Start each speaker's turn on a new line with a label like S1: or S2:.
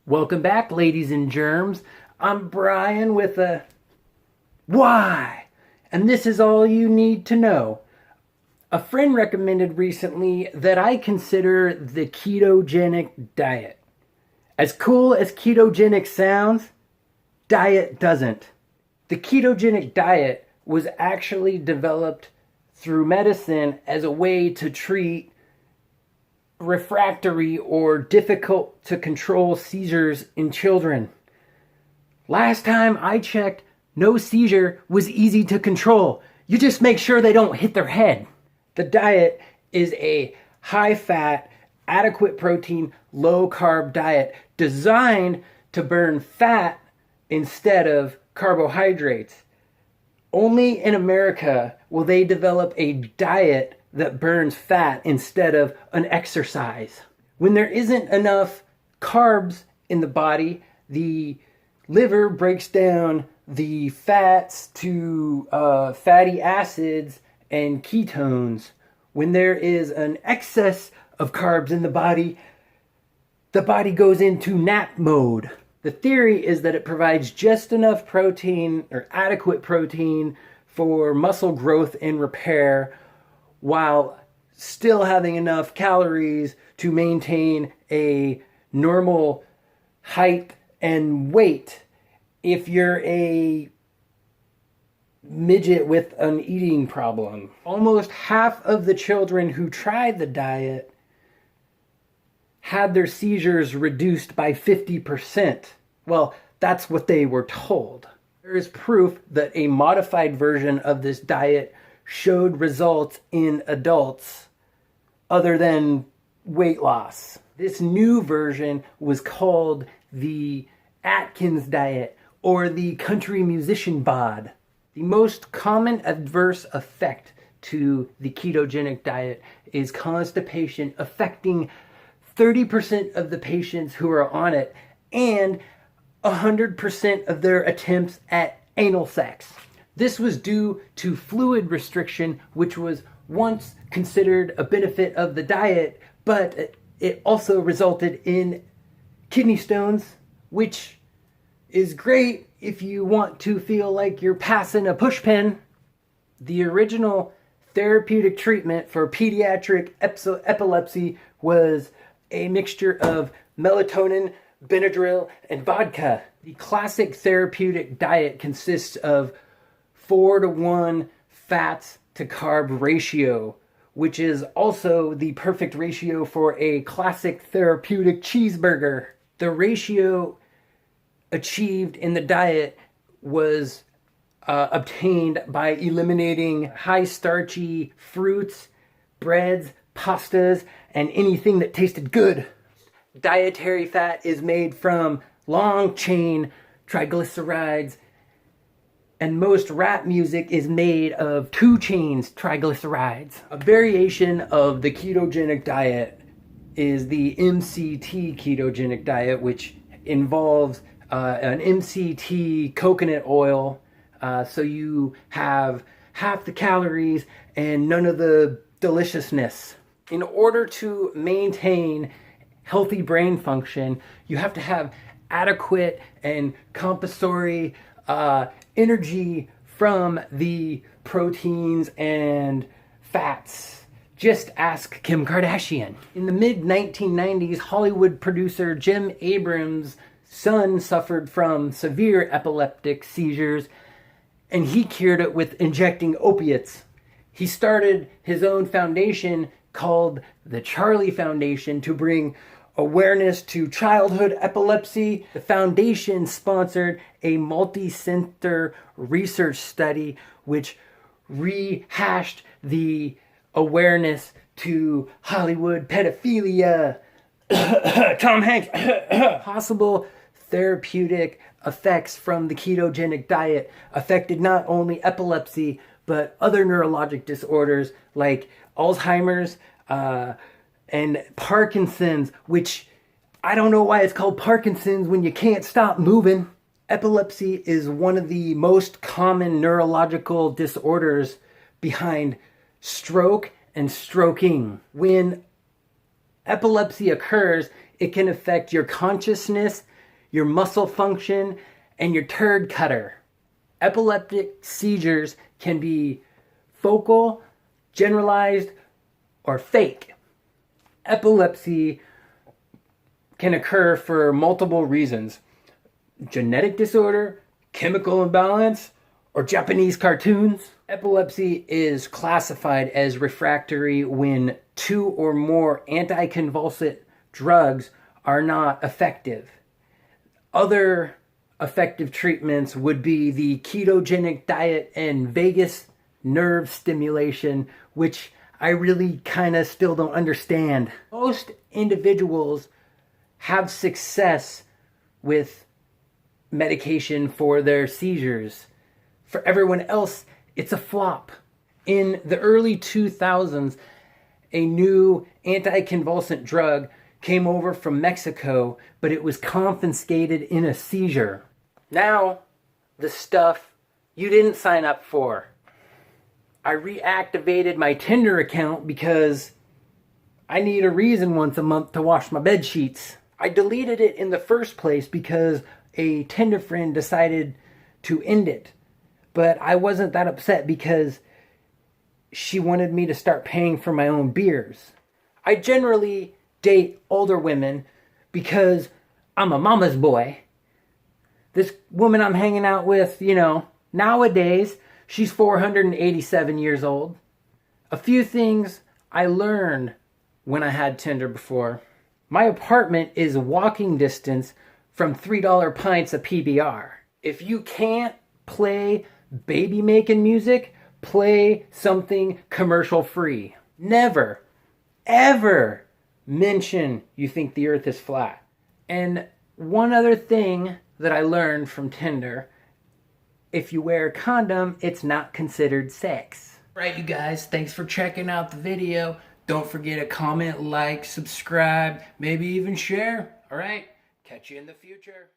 S1: Welcome back, ladies and germs. I'm Bryan with a why, and this is all you need to know. A friend recommended recently that I consider the ketogenic diet. As cool as ketogenic sounds, diet doesn't. The ketogenic diet was actually developed through medicine as a way to treat refractory or difficult to control seizures in children. Last time I checked, no seizure was easy to control. You just make sure they don't hit their head. The diet is a high-fat, adequate protein, low-carb diet designed to burn fat instead of carbohydrates. Only in America will they develop a diet that burns fat instead of an exercise. When there isn't enough carbs in the body, the liver breaks down the fats to fatty acids and ketones. When there is an excess of carbs in the body goes into nap mode. The theory is that it provides just enough protein or adequate protein for muscle growth and repair while still having enough calories to maintain a normal height and weight. If you're a midget with an eating problem, almost half of the children who tried the diet had their seizures reduced by 50%. Well, that's what they were told. There is proof that a modified version of this diet showed results in adults other than weight loss. This new version was called the Atkins diet or the country musician bod. The most common adverse effect to the ketogenic diet is constipation, affecting 30% of the patients who are on it and 100% of their attempts at anal sex. This was due to fluid restriction, which was once considered a benefit of the diet, but it also resulted in kidney stones, which is great if you want to feel like you're passing a pushpin. The original therapeutic treatment for pediatric epilepsy was a mixture of melatonin, Benadryl, and vodka. The classic therapeutic diet consists of 4-to-1 fats to carb ratio, which is also the perfect ratio for a classic therapeutic cheeseburger. The ratio achieved in the diet was obtained by eliminating high starchy fruits, breads, pastas, and anything that tasted good. Dietary fat is made from long chain triglycerides, and most rap music is made of 2 chains triglycerides. A variation of the ketogenic diet is the MCT ketogenic diet, which involves an MCT coconut oil, so you have half the calories and none of the deliciousness. In order to maintain healthy brain function, you have to have adequate and compensatory energy from the proteins and fats. Just ask Kim Kardashian. In the mid-1990s, Hollywood producer Jim Abrams' son suffered from severe epileptic seizures, and he cured it with injecting opiates. He started his own foundation called the Charlie Foundation to bring awareness to childhood epilepsy. The foundation sponsored a multi-center research study which rehashed the awareness to Hollywood pedophilia, Tom Hanks, possible therapeutic effects from the ketogenic diet affected not only epilepsy but other neurologic disorders like Alzheimer's and Parkinson's, which I don't know why it's called Parkinson's when you can't stop moving. Epilepsy is one of the most common neurological disorders behind stroke and stroking. When epilepsy occurs, it can affect your consciousness, your muscle function, and your turd cutter. Epileptic seizures can be focal, generalized, or fake. Epilepsy can occur for multiple reasons: genetic disorder, chemical imbalance, or Japanese cartoons. Epilepsy is classified as refractory when 2 or more anticonvulsant drugs are not effective. Other effective treatments would be the ketogenic diet and vagus nerve stimulation, which I really kind of still don't understand. Most individuals have success with medication for their seizures. For everyone else, it's a flop. In the early 2000s, a new anticonvulsant drug came over from Mexico, but it was confiscated in a seizure. Now, the stuff you didn't sign up for. I reactivated my Tinder account because I need a reason once a month to wash my bed sheets. I deleted it in the first place because a Tinder friend decided to end it. But I wasn't that upset because she wanted me to start paying for my own beers. I generally date older women because I'm a mama's boy. This woman I'm hanging out with, nowadays, she's 487 years old. A few things I learned when I had Tinder before. My apartment is walking distance from $3 pints of PBR. If you can't play baby making music, play something commercial free. Never, ever mention you think the earth is flat. And one other thing that I learned from Tinder: if you wear a condom, it's not considered sex. Right, you guys, thanks for checking out the video. Don't forget to comment, like, subscribe, maybe even share. All right, catch you in the future.